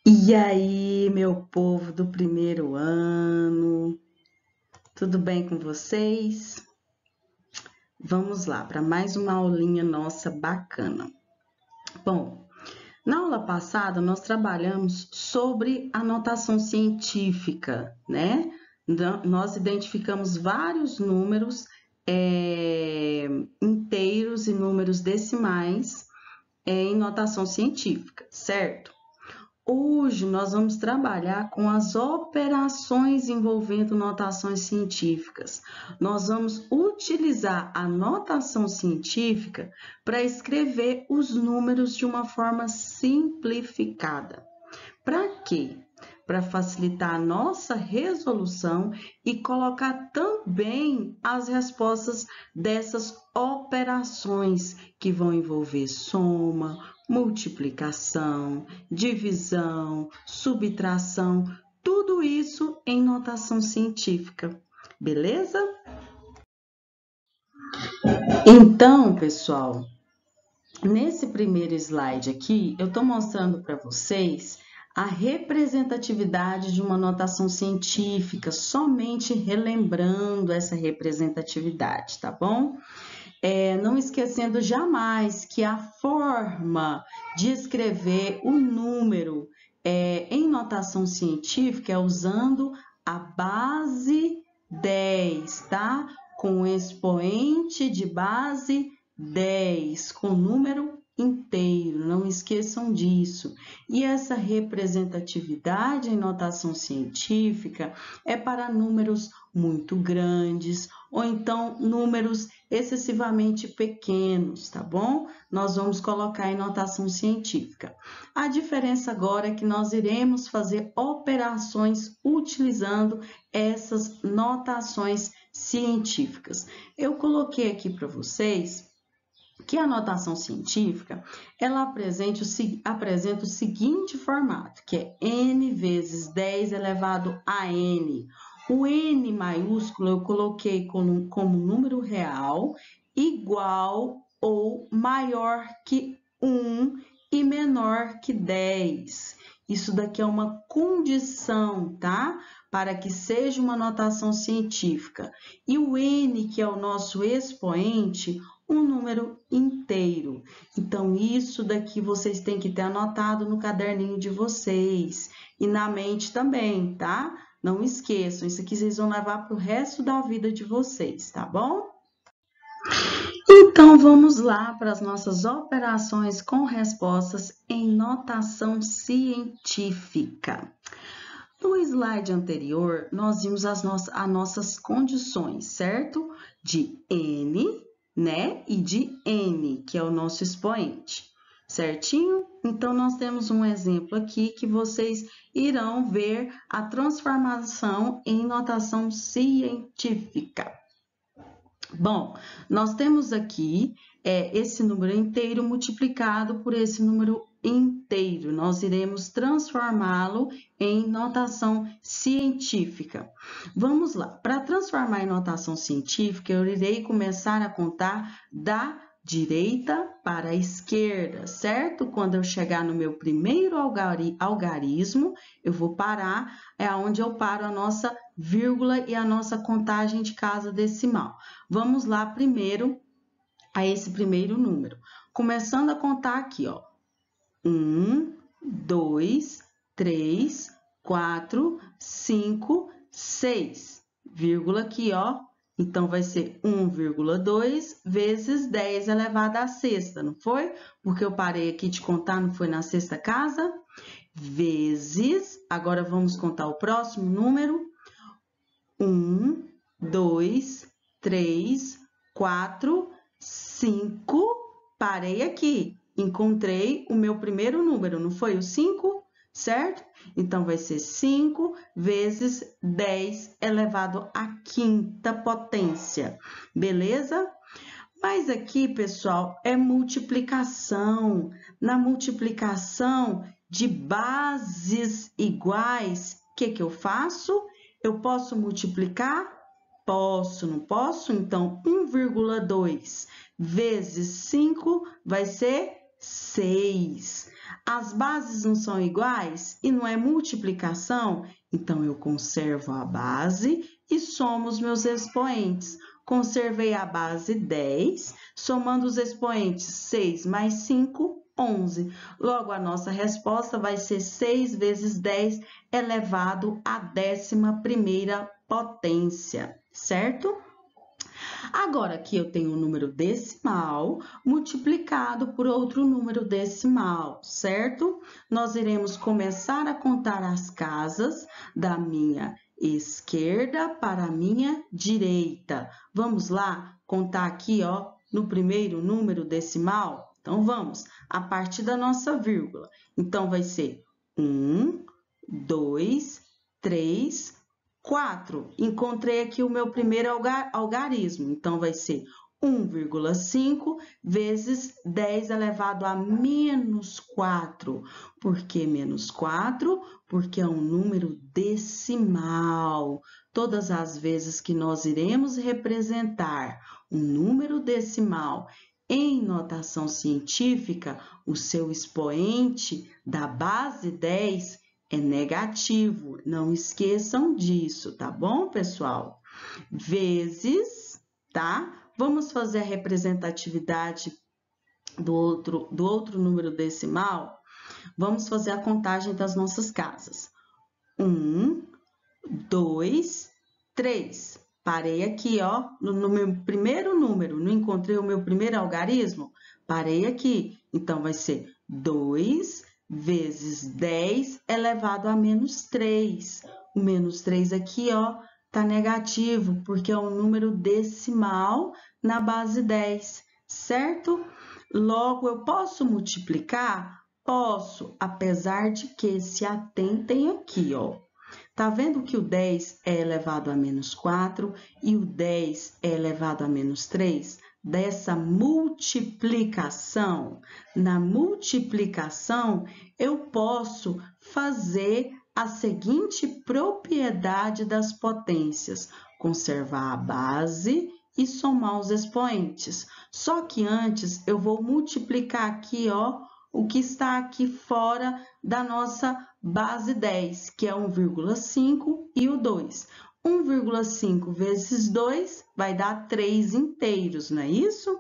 E aí, meu povo do primeiro ano, tudo bem com vocês? Vamos lá para mais uma aulinha nossa bacana. Bom, na aula passada nós trabalhamos sobre a notação científica, né? Nós identificamos vários números inteiros e números decimais em notação científica, certo? Hoje nós vamos trabalhar com as operações envolvendo notações científicas. Nós vamos utilizar a notação científica para escrever os números de uma forma simplificada. Para quê? Para facilitar a nossa resolução e colocar também as respostas dessas operações que vão envolver soma, multiplicação, divisão, subtração, tudo isso em notação científica, beleza? Então, pessoal, nesse primeiro slide aqui, eu estou mostrando para vocês a representatividade de uma notação científica, somente relembrando essa representatividade, tá bom? Não esquecendo jamais que a forma de escrever o número em notação científica é usando a base 10, tá? Com expoente de base 10, com número inteiro, não esqueçam disso. E essa representatividade em notação científica é para números muito grandes ou então números excessivamente pequenos, tá bom? Nós vamos colocar em notação científica. A diferença agora é que nós iremos fazer operações utilizando essas notações científicas. Eu coloquei aqui para vocês que a notação científica, ela apresenta o seguinte formato, que é n vezes 10 elevado a n. O n maiúsculo eu coloquei como número real igual ou maior que 1 e menor que 10. Isso daqui é uma condição, tá? Para que seja uma notação científica. E o n, que é o nosso expoente, um número inteiro. Então, isso daqui vocês têm que ter anotado no caderninho de vocês e na mente também, tá? Não esqueçam, isso aqui vocês vão levar para o resto da vida de vocês, tá bom? Então, vamos lá para as nossas operações com respostas em notação científica. No slide anterior, nós vimos as nossas condições, certo? De n, né? E de n, que é o nosso expoente, certinho? Então, nós temos um exemplo aqui que vocês irão ver a transformação em notação científica. Bom, nós temos aqui esse número inteiro multiplicado por esse número inteiro. Nós iremos transformá-lo em notação científica. Vamos lá. Para transformar em notação científica, eu irei começar a contar da direita para a esquerda, certo? Quando eu chegar no meu primeiro algarismo, eu vou parar, é onde eu paro a nossa vírgula e a nossa contagem de casa decimal. Vamos lá primeiro a esse primeiro número. Começando a contar aqui, ó. 1, 2, 3, 4, 5, 6. Vírgula aqui, ó. Então, vai ser 1,2 vezes 10 elevado à sexta, não foi? Porque eu parei aqui de contar, não foi na sexta casa? Vezes, agora vamos contar o próximo número. 1, 2, 3, 4, 5. Parei aqui. Encontrei o meu primeiro número, não foi o 5? Certo? Então, vai ser 5 vezes 10 elevado à quinta potência. Beleza? Mas aqui, pessoal, é multiplicação. Na multiplicação de bases iguais, o que eu faço? Eu posso multiplicar? Posso, não posso? Então, 1,2 vezes 5 vai ser 6. As bases não são iguais e não é multiplicação? Então, eu conservo a base e somo os meus expoentes. Conservei a base 10, somando os expoentes 6 mais 5, 11. Logo, a nossa resposta vai ser 6 vezes 10 elevado à 11ª potência, certo? Agora, aqui eu tenho um número decimal multiplicado por outro número decimal, certo? Nós iremos começar a contar as casas da minha esquerda para a minha direita. Vamos lá contar aqui, ó, no primeiro número decimal? Então, vamos, a partir da nossa vírgula. Então, vai ser 1, 2, 3, 4. Encontrei aqui o meu primeiro algarismo. Então, vai ser 1,5 vezes 10 elevado a menos 4. Por que menos 4? Porque é um número decimal. Todas as vezes que nós iremos representar um número decimal em notação científica, o seu expoente da base 10 é negativo. Não esqueçam disso, tá bom, pessoal? Vezes, tá? Vamos fazer a representatividade do outro número decimal? Vamos fazer a contagem das nossas casas. 1, 2, 3. Parei aqui, ó, no meu primeiro número. Não encontrei o meu primeiro algarismo? Parei aqui. Então, vai ser 2 vezes 10 elevado a menos 3. O menos 3 aqui, ó, tá negativo, porque é um número decimal na base 10, certo? Logo, eu posso multiplicar? Posso, apesar de que se atentem aqui, ó. Tá vendo que o 10 é elevado a menos 4 e o 10 é elevado a menos 3? Dessa multiplicação, na multiplicação, eu posso fazer a seguinte propriedade das potências: conservar a base e somar os expoentes. Só que antes eu vou multiplicar aqui, ó, o que está aqui fora da nossa base 10, que é 1,5 e o 2. 1,5 vezes 2 vai dar 3 inteiros, não é isso?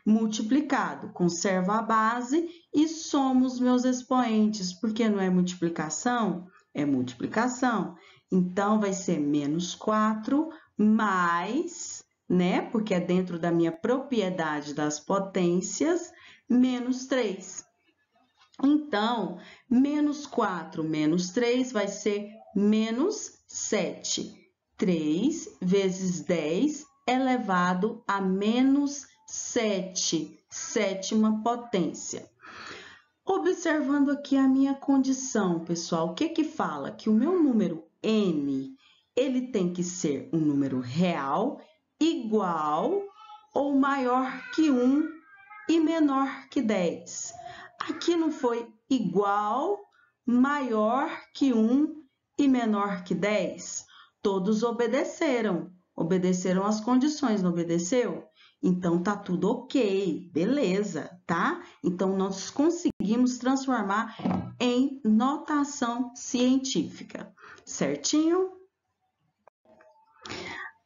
Multiplicado, conservo a base e somo os meus expoentes, porque não é multiplicação? É multiplicação. Então, vai ser menos 4 mais, né? Porque é dentro da minha propriedade das potências, menos 3. Então, menos 4 menos 3 vai ser menos 7. 3 vezes 10 elevado a menos 7, 7ª potência. Observando aqui a minha condição, pessoal, o que que fala? Que o meu número n, ele tem que ser um número real, igual ou maior que 1 e menor que 10. Aqui não foi igual, maior que 1 e menor que 10. Todos obedeceram às condições, não obedeceu? Então, tá tudo ok, beleza, tá? Então, nós conseguimos transformar em notação científica, certinho?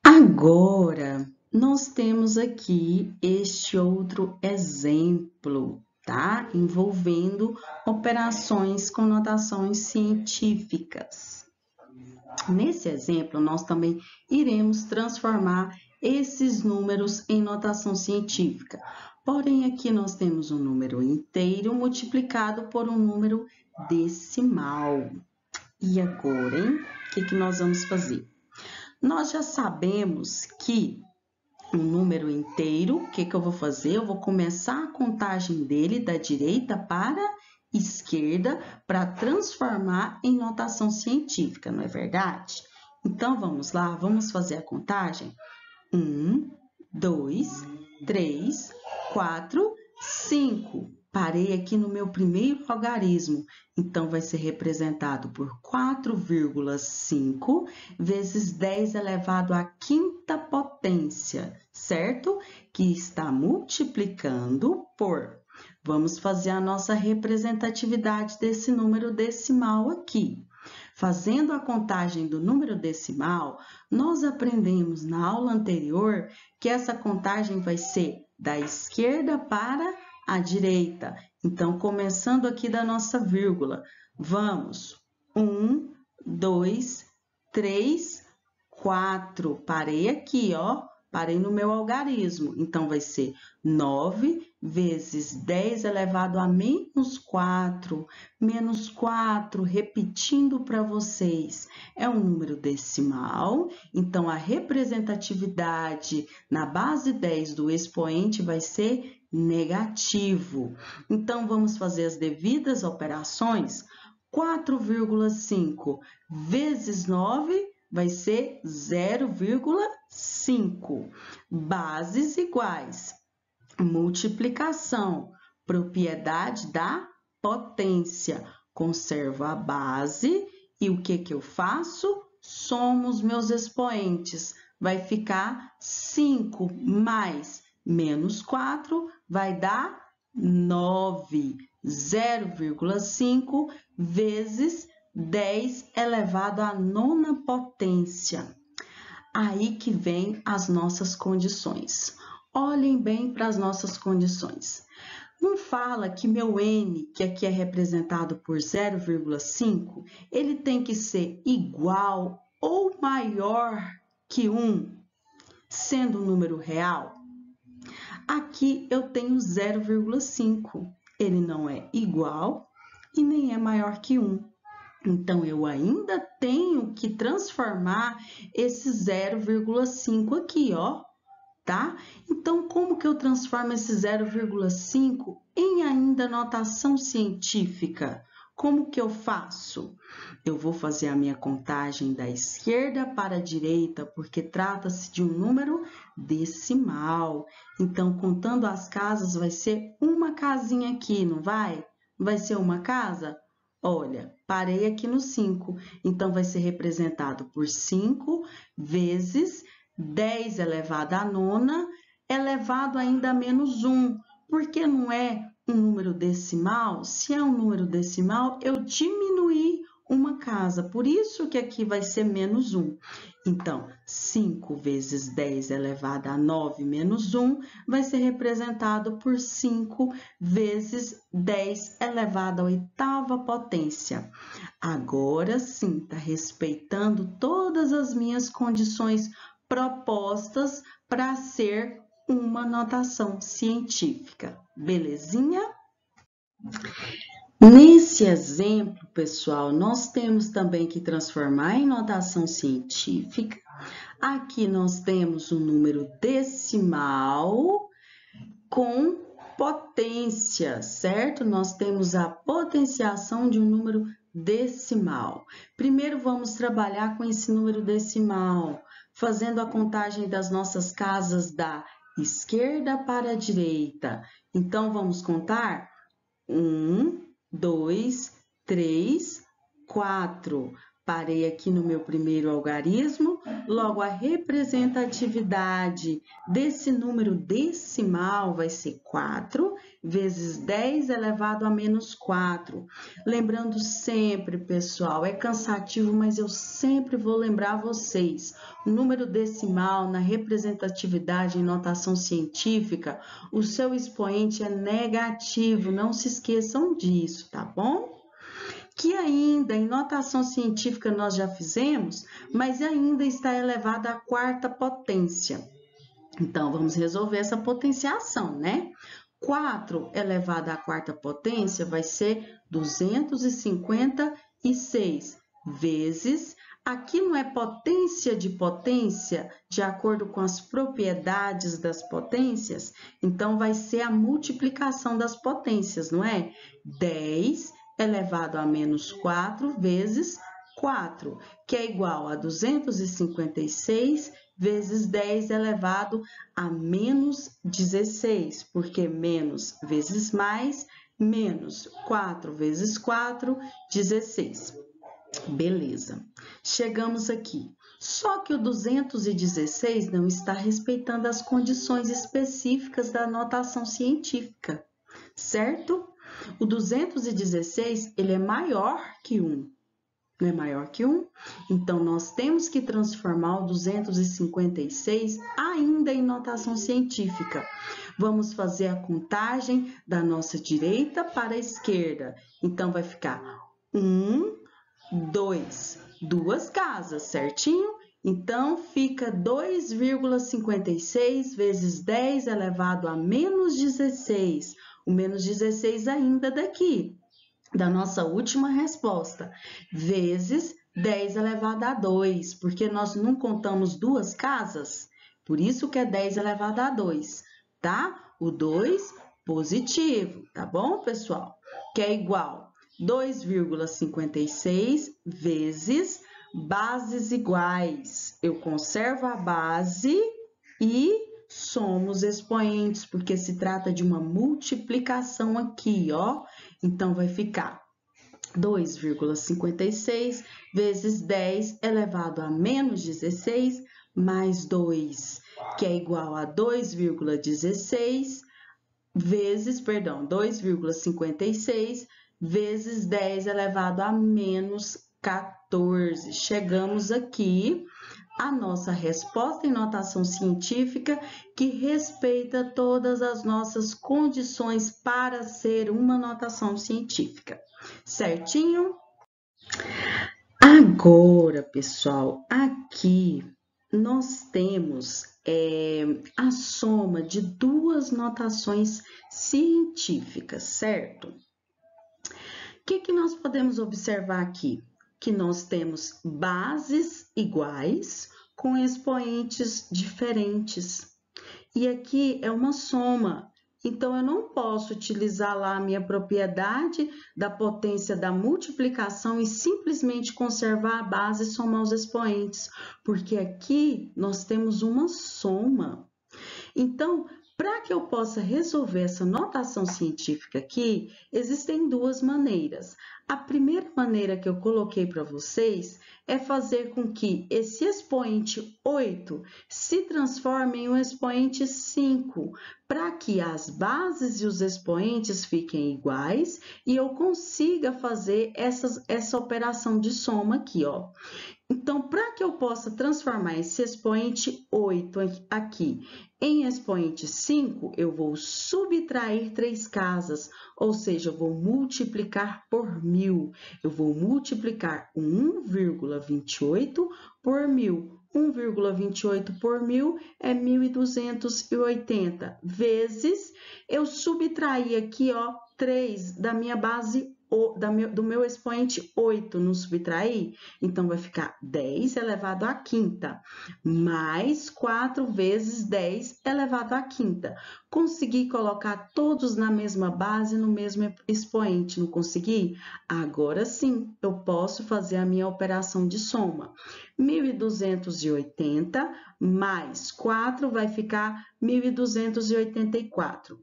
Agora, nós temos aqui este outro exemplo, tá? Envolvendo operações com notações científicas. Nesse exemplo, nós também iremos transformar esses números em notação científica. Porém, aqui nós temos um número inteiro multiplicado por um número decimal. E agora, hein? O que nós vamos fazer? Nós já sabemos que um número inteiro, o que eu vou fazer? Eu vou começar a contagem dele da direita para a esquerda para transformar em notação científica, não é verdade? Então, vamos lá, vamos fazer a contagem? 1, 2, 3, 4, 5. Parei aqui no meu primeiro algarismo, então vai ser representado por 4,5 vezes 10 elevado à 5ª potência, certo? Que está multiplicando por Vamos fazer a nossa representatividade desse número decimal aqui. Fazendo a contagem do número decimal, nós aprendemos na aula anterior que essa contagem vai ser da esquerda para a direita. Então, começando aqui da nossa vírgula, vamos 1, 2, 3, 4. Parei aqui, ó. Parei no meu algarismo. Então, vai ser 9 vezes 10 elevado a menos 4. Menos 4, repetindo para vocês, é um número decimal. Então, a representatividade na base 10 do expoente vai ser negativo. Então, vamos fazer as devidas operações. 4,5 vezes 9 vai ser 0,5. Bases iguais. Multiplicação. Propriedade da potência. Conservo a base e o que eu faço? Somo os meus expoentes. Vai ficar 5 mais menos 4 vai dar 9. 0,5 vezes 10 elevado à nona potência. Aí que vem as nossas condições. Olhem bem para as nossas condições. Não fala que meu n, que aqui é representado por 0,5, ele tem que ser igual ou maior que 1, sendo um número real? Aqui eu tenho 0,5. Ele não é igual e nem é maior que 1. Então, eu ainda tenho que transformar esse 0,5 aqui, ó, tá? Então, como que eu transformo esse 0,5 em ainda notação científica? Como que eu faço? Eu vou fazer a minha contagem da esquerda para a direita, porque trata-se de um número decimal. Então, contando as casas, vai ser uma casinha aqui, não vai? Vai ser uma casa? Olha, parei aqui no 5. Então, vai ser representado por 5 vezes 10 elevado à nona, elevado ainda a menos 1. Porque não é um número decimal? Se é um número decimal, eu diminuí uma casa. Por isso que aqui vai ser menos 1. Então, 5 vezes 10 elevado a 9 menos 1 vai ser representado por 5 vezes 10 elevado à oitava potência. Agora sim, está respeitando todas as minhas condições propostas para ser uma notação científica. Belezinha? Nesse exemplo, pessoal, nós temos também que transformar em notação científica. Aqui nós temos um número decimal com potência, certo? Nós temos a potenciação de um número decimal. Primeiro, vamos trabalhar com esse número decimal, fazendo a contagem das nossas casas da esquerda para a direita. Então, vamos contar 1, 2, 3, 4. Parei aqui no meu primeiro algarismo, logo a representatividade desse número decimal vai ser 4 vezes 10 elevado a menos 4. Lembrando sempre, pessoal, é cansativo, mas eu sempre vou lembrar vocês. O número decimal na representatividade em notação científica, o seu expoente é negativo, não se esqueçam disso, tá bom? Que ainda em notação científica nós já fizemos, mas ainda está elevada à quarta potência. Então, vamos resolver essa potenciação, né? 4 elevado à quarta potência vai ser 256 vezes. Aqui não é potência, de acordo com as propriedades das potências? Então, vai ser a multiplicação das potências, não é? 10 elevado a menos 4 vezes 4, que é igual a 256 vezes 10 elevado a menos 16, porque menos vezes mais, menos 4 vezes 4, 16. Beleza, chegamos aqui. Só que o 216 não está respeitando as condições específicas da notação científica. certo? O 216, ele é maior que 1. Não é maior que 1? Então, nós temos que transformar o 256 ainda em notação científica. Vamos fazer a contagem da nossa direita para a esquerda. Então, vai ficar 1, 2, duas casas, certinho? Então, fica 2,56 vezes 10 elevado a menos 16. O menos 16 ainda daqui, da nossa última resposta, vezes 10 elevado a 2, porque nós não contamos duas casas, por isso que é 10 elevado a 2, tá? O 2 positivo, tá bom, pessoal? Que é igual 2,56 vezes bases iguais. Eu conservo a base e somo os expoentes, porque se trata de uma multiplicação aqui, ó. Então, vai ficar 2,56 vezes 10 elevado a menos 16 mais 2, que é igual a 2,16 vezes, perdão, 2,56 vezes 10 elevado a menos 14. Chegamos aqui à nossa resposta em notação científica, que respeita todas as nossas condições para ser uma notação científica. Certinho? Agora, pessoal, aqui nós temos a soma de duas notações científicas, certo? O que nós podemos observar aqui? Que nós temos bases iguais com expoentes diferentes. E aqui é uma soma. Então, eu não posso utilizar lá a minha propriedade da potência da multiplicação e simplesmente conservar a base e somar os expoentes, porque aqui nós temos uma soma. Então, para que eu possa resolver essa notação científica aqui, existem duas maneiras. A primeira maneira que eu coloquei para vocês é fazer com que esse expoente 8 se transforme em um expoente 5, para que as bases e os expoentes fiquem iguais e eu consiga fazer essa operação de soma aqui, ó. Então, para que eu possa transformar esse expoente 8 aqui em expoente 5, eu vou subtrair 3 casas, ou seja, eu vou multiplicar por 1000. Eu vou multiplicar 1,28 por 1000. 1,28 por 1000 é 1.280, vezes, eu subtraí aqui, ó, 3 da minha base do meu expoente 8, não subtrair? Então, vai ficar 10 elevado à quinta, mais 4 vezes 10 elevado à quinta. Consegui colocar todos na mesma base, no mesmo expoente, não consegui? Agora sim, eu posso fazer a minha operação de soma. 1.280 mais 4 vai ficar 1.284.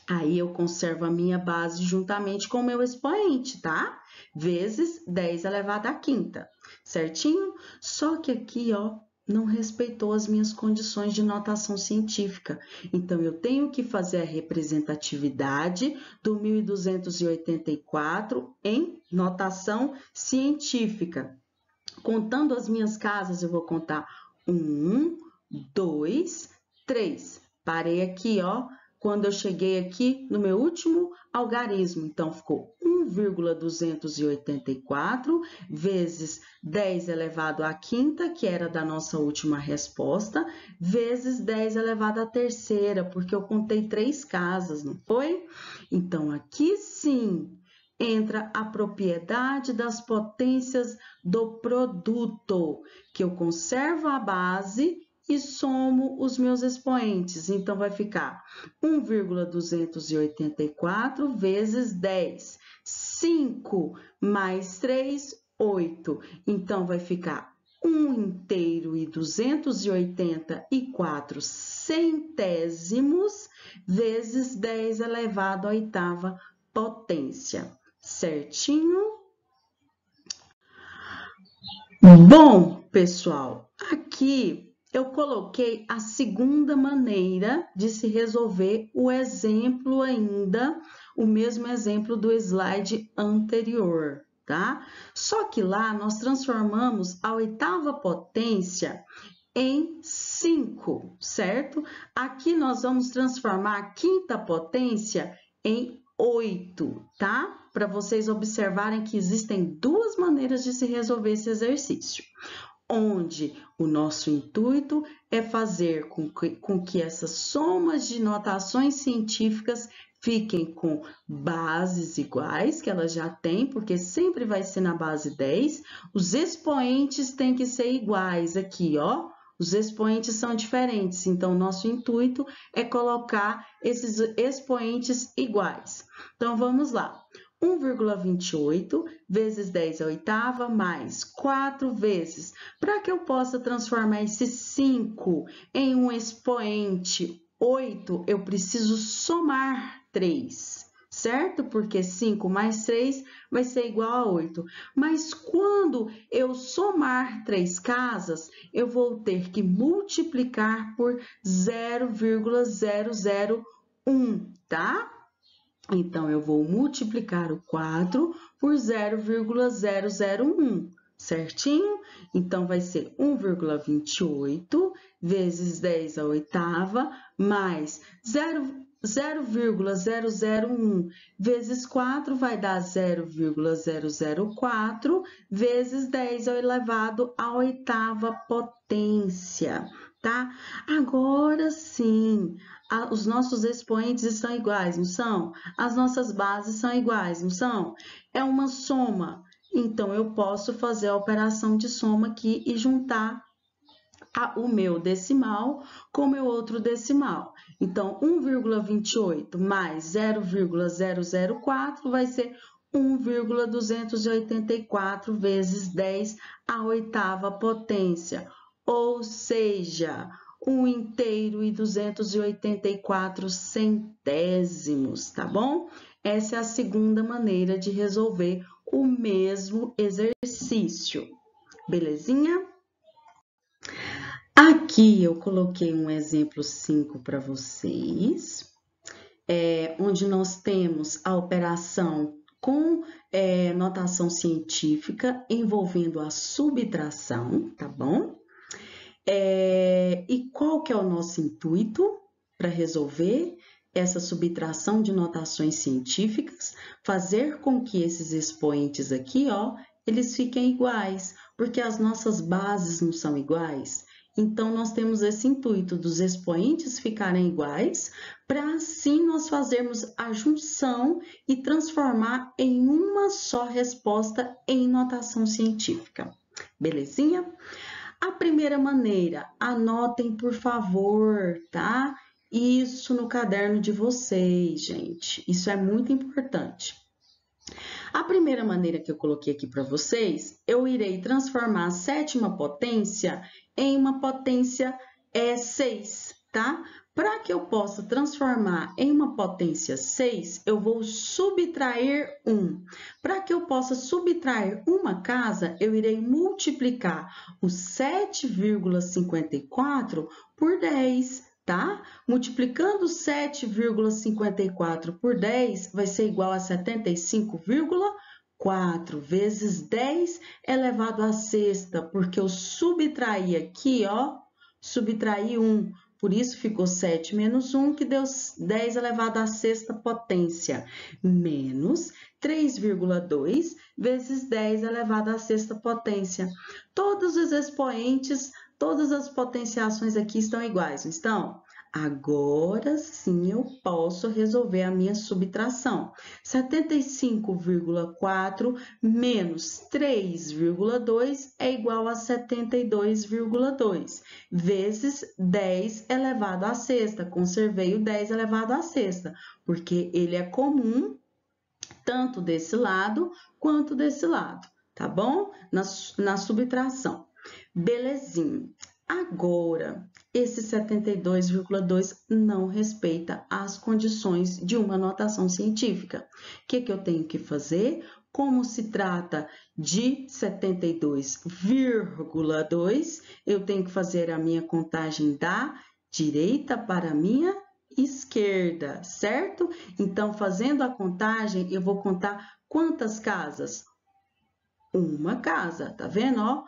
Aí, eu conservo a minha base juntamente com o meu expoente, tá? Vezes 10 elevado à quinta, certinho? Só que aqui, ó, não respeitou as minhas condições de notação científica. Então, eu tenho que fazer a representatividade do 1.284 em notação científica. Contando as minhas casas, eu vou contar 1, 2, 3. Parei aqui, ó. Quando eu cheguei aqui no meu último algarismo, então ficou 1,284 vezes 10 elevado à quinta, que era da nossa última resposta, vezes 10 elevado à terceira, porque eu contei 3 casas, não foi? Então, aqui sim entra a propriedade das potências do produto, que eu conservo a base e somo os meus expoentes. Então, vai ficar 1,284 vezes 10. 5 mais 3, 8. Então, vai ficar 1 inteiro e 284 centésimos vezes 10 elevado à oitava potência. Certinho? Bom, pessoal, aqui eu coloquei a segunda maneira de se resolver o exemplo ainda, o mesmo exemplo do slide anterior, tá? Só que lá nós transformamos a oitava potência em 5, certo? Aqui nós vamos transformar a quinta potência em 8, tá? Para vocês observarem que existem duas maneiras de se resolver esse exercício, onde o nosso intuito é fazer com que essas somas de notações científicas fiquem com bases iguais, que elas já têm, porque sempre vai ser na base 10. Os expoentes têm que ser iguais aqui, ó. Os expoentes são diferentes, então nosso intuito é colocar esses expoentes iguais. Então, vamos lá. 1,28 vezes 10 à oitava mais 4 vezes. Para que eu possa transformar esse 5 em um expoente 8, eu preciso somar 3, certo? Porque 5 mais 3 vai ser igual a 8. Mas quando eu somar 3 casas, eu vou ter que multiplicar por 0,001, tá? Então, eu vou multiplicar o 4 por 0,001, certinho? Então, vai ser 1,28 vezes 10 à oitava mais 0,001 vezes 4 vai dar 0,004 vezes 10 elevado à oitava potência, tá? Agora sim, os nossos expoentes estão iguais, não são? As nossas bases são iguais, não são? É uma soma. Então, eu posso fazer a operação de soma aqui e juntar o meu decimal com o meu outro decimal. Então, 1,28 mais 0,004 vai ser 1,284 vezes 10 à oitava potência, ou seja, 1 inteiro e 284 centésimos, tá bom? Essa é a segunda maneira de resolver o mesmo exercício, belezinha? Aqui eu coloquei um exemplo 5 para vocês, onde nós temos a operação com notação científica envolvendo a subtração, tá bom? E qual que é o nosso intuito para resolver essa subtração de notações científicas? Fazer com que esses expoentes aqui, ó, eles fiquem iguais, porque as nossas bases não são iguais. Então, nós temos esse intuito dos expoentes ficarem iguais, para assim nós fazermos a junção e transformar em uma só resposta em notação científica. Belezinha? A primeira maneira, anotem, por favor, tá? Isso no caderno de vocês, gente. Isso é muito importante. A primeira maneira que eu coloquei aqui para vocês, eu irei transformar a sétima potência em uma potência 6, tá? Para que eu possa transformar em uma potência 6, eu vou subtrair 1. Para que eu possa subtrair uma casa, eu irei multiplicar o 7,54 por 10, tá? Multiplicando 7,54 por 10, vai ser igual a 75,4 vezes 10 elevado à sexta, porque eu subtraí aqui, ó, subtraí 1. Por isso, ficou 7 menos 1, que deu 10 elevado à sexta potência, menos 3,2 vezes 10 elevado à sexta potência. Todos os expoentes, todas as potenciações aqui estão iguais, não estão? Agora sim eu posso resolver a minha subtração. 75,4 menos 3,2 é igual a 72,2 vezes 10 elevado à sexta. Conservei o 10 elevado à sexta, porque ele é comum tanto desse lado quanto desse lado, tá bom? Na subtração. Belezinha. Agora, esse 72,2 não respeita as condições de uma notação científica. O que eu tenho que fazer? Como se trata de 72,2, eu tenho que fazer a minha contagem da direita para a minha esquerda, certo? Então, fazendo a contagem, eu vou contar quantas casas? Uma casa, tá vendo, ó?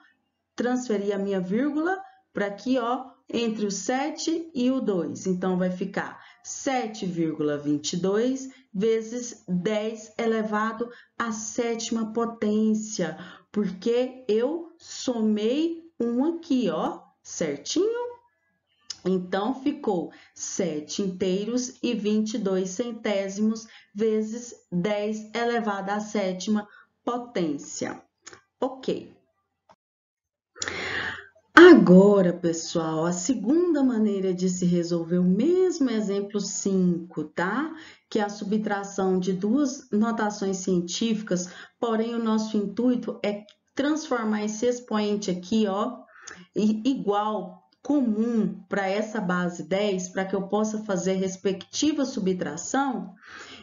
Transferi a minha vírgula para aqui, ó, entre o 7 e o 2. Então, vai ficar 7,22 vezes 10 elevado à sétima potência, porque eu somei um aqui, ó, certinho? Então, ficou 7 inteiros e 22 centésimos vezes 10 elevado à sétima potência. Ok. Agora, pessoal, a segunda maneira de se resolver o mesmo exemplo 5, tá? Que é a subtração de duas notações científicas, porém o nosso intuito é transformar esse expoente aqui, ó, igual, comum para essa base 10, para que eu possa fazer a respectiva subtração.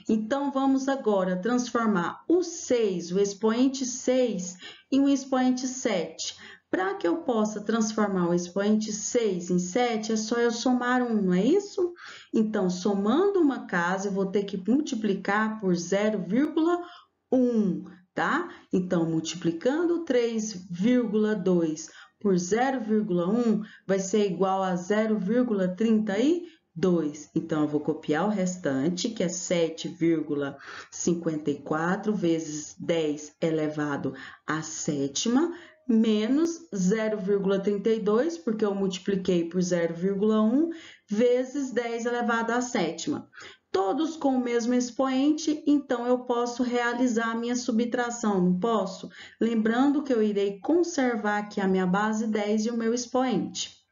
Então, vamos agora transformar o 6, o expoente 6, em um expoente 7. Para que eu possa transformar o expoente 6 em 7, é só eu somar 1, não é isso? Então, somando uma casa, eu vou ter que multiplicar por 0,1, tá? Então, multiplicando 3,2 por 0,1 vai ser igual a 0,32. Então, eu vou copiar o restante, que é 7,54 vezes 10 elevado à sétima, menos 0,32, porque eu multipliquei por 0,1, vezes 10 elevado à sétima. Todos com o mesmo expoente, então eu posso realizar a minha subtração, não posso? Lembrando que eu irei conservar aqui a minha base 10 e o meu expoente.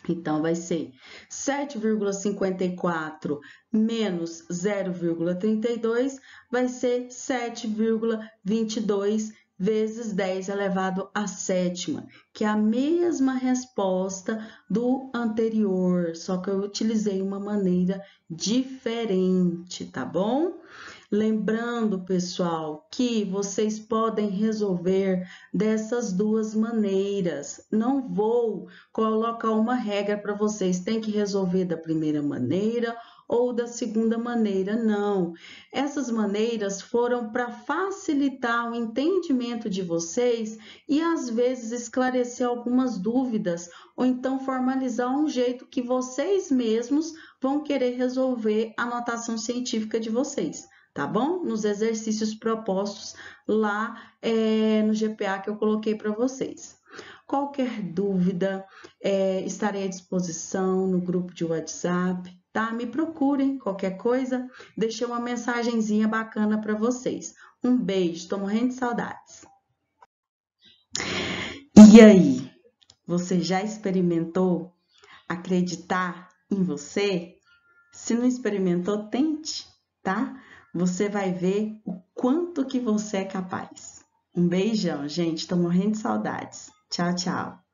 Então, vai ser 7,54 menos 0,32 vai ser 7,22 vezes 10 elevado à sétima, que é a mesma resposta do anterior, só que eu utilizei uma maneira diferente, tá bom? Lembrando, pessoal, que vocês podem resolver dessas duas maneiras. Não vou colocar uma regra para vocês, tem que resolver da primeira maneira ou da segunda maneira, não. Essas maneiras foram para facilitar o entendimento de vocês e, às vezes, esclarecer algumas dúvidas ou então formalizar um jeito que vocês mesmos vão querer resolver a notação científica de vocês. Tá bom? Nos exercícios propostos lá no GPA que eu coloquei para vocês. Qualquer dúvida, estarei à disposição no grupo de WhatsApp, tá? Me procurem, qualquer coisa, deixei uma mensagenzinha bacana para vocês. Um beijo, tô morrendo de saudades. E aí, você já experimentou acreditar em você? Se não experimentou, tente, tá? Você vai ver o quanto que você é capaz. Um beijão, gente. Tô morrendo de saudades. Tchau, tchau.